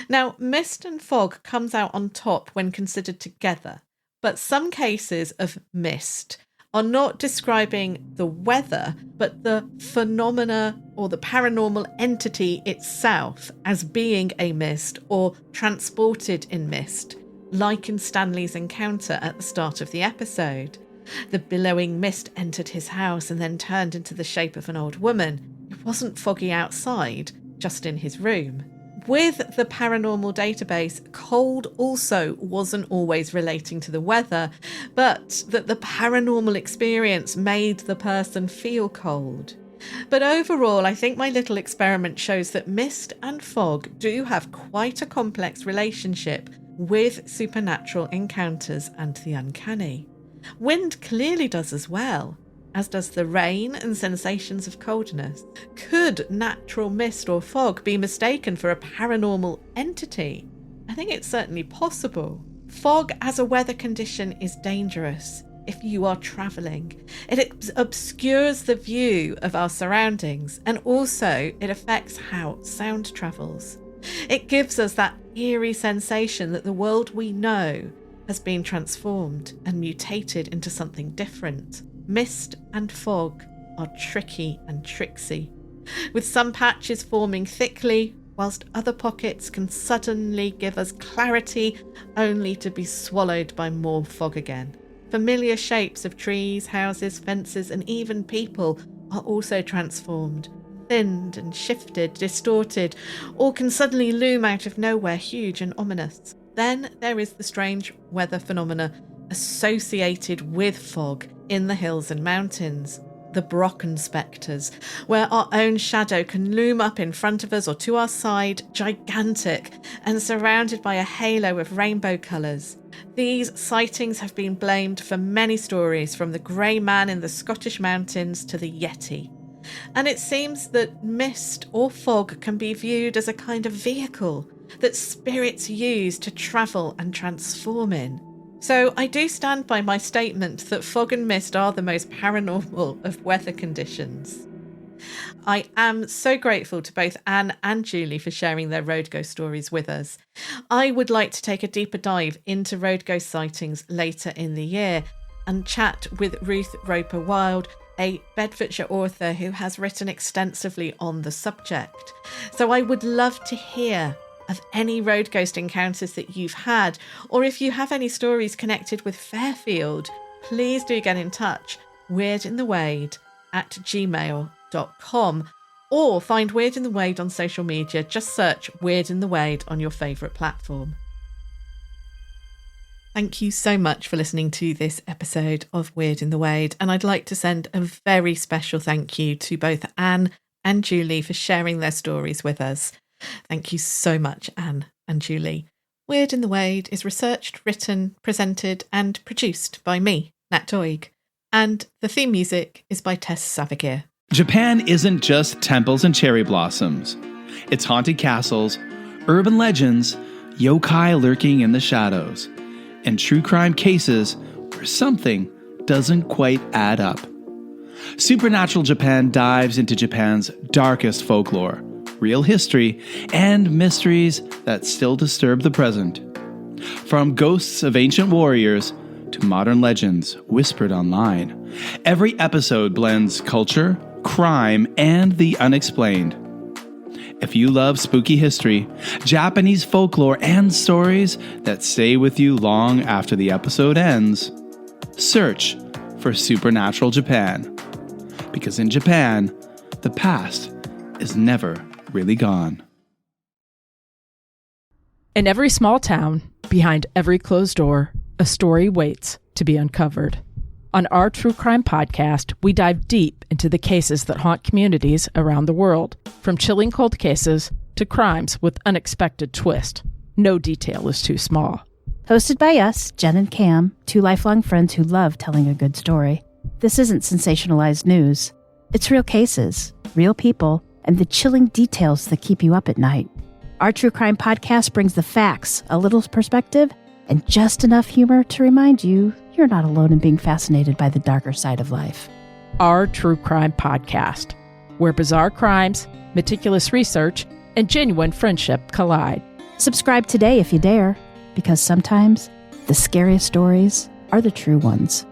Speaker 5: Now, mist and fog comes out on top when considered together, but some cases of mist are not describing the weather, but the phenomena or the paranormal entity itself as being a mist or transported in mist, like in Stanley's encounter at the start of the episode. The billowing mist entered his house and then turned into the shape of an old woman. It wasn't foggy outside, just in his room. With the paranormal database, cold also wasn't always relating to the weather, but that the paranormal experience made the person feel cold. But overall, I think my little experiment shows that mist and fog do have quite a complex relationship with supernatural encounters and the uncanny. Wind clearly does as well, as does the rain and sensations of coldness. Could natural mist or fog be mistaken for a paranormal entity? I think it's certainly possible. Fog as a weather condition is dangerous if you are travelling. It obscures the view of our surroundings, and also it affects how sound travels. It gives us that eerie sensation that the world we know has been transformed and mutated into something different. Mist and fog are tricky and tricksy, with some patches forming thickly, whilst other pockets can suddenly give us clarity only to be swallowed by more fog again. Familiar shapes of trees, houses, fences, and even people are also transformed, thinned and shifted, distorted, or can suddenly loom out of nowhere, huge and ominous. Then there is the strange weather phenomena associated with fog in the hills and mountains, the Brocken spectres, where our own shadow can loom up in front of us or to our side, gigantic and surrounded by a halo of rainbow colours. These sightings have been blamed for many stories, from the grey man in the Scottish mountains to the Yeti. And it seems that mist or fog can be viewed as a kind of vehicle that spirits use to travel and transform in. So I do stand by my statement that fog and mist are the most paranormal of weather conditions. I am so grateful to both Anne and Julie for sharing their road ghost stories with us. I would like to take a deeper dive into road ghost sightings later in the year and chat with Ruth Roper Wild, a Bedfordshire author who has written extensively on the subject. So I would love to hear of any road ghost encounters that you've had, or if you have any stories connected with Fairfield, please do get in touch. weirdinthewade@gmail.com, or find Weird in the Wade on social media. Just search Weird in the Wade on your favourite platform. Thank you so much for listening to this episode of Weird in the Wade, and I'd like to send a very special thank you to both Anne and Julie for sharing their stories with us. Thank you so much, Anne and Julie. Weird in the Wade is researched, written, presented and produced by me, Nat Doig, and the theme music is by Tess Savagir.
Speaker 12: Japan isn't just temples and cherry blossoms. It's haunted castles, urban legends, yokai lurking in the shadows, and true crime cases where something doesn't quite add up. Supernatural Japan dives into Japan's darkest folklore, real history, and mysteries that still disturb the present. From ghosts of ancient warriors to modern legends whispered online, every episode blends culture, crime, and the unexplained. If you love spooky history, Japanese folklore, and stories that stay with you long after the episode ends, search for Supernatural Japan. Because in Japan, the past is never really gone.
Speaker 13: In every small town, behind every closed door, a story waits to be uncovered. On our true crime podcast, we dive deep into the cases that haunt communities around the world, from chilling cold cases to crimes with unexpected twist. No detail is too small.
Speaker 14: Hosted by us, Jen and Cam, two lifelong friends who love telling a good story. This isn't sensationalized news. It's real cases, real people, and the chilling details that keep you up at night. Our true crime podcast brings the facts, a little perspective, and just enough humor to remind you you're not alone in being fascinated by the darker side of life.
Speaker 13: Our true crime podcast, where bizarre crimes, meticulous research, and genuine friendship collide.
Speaker 14: Subscribe today if you dare, because sometimes the scariest stories are the true ones.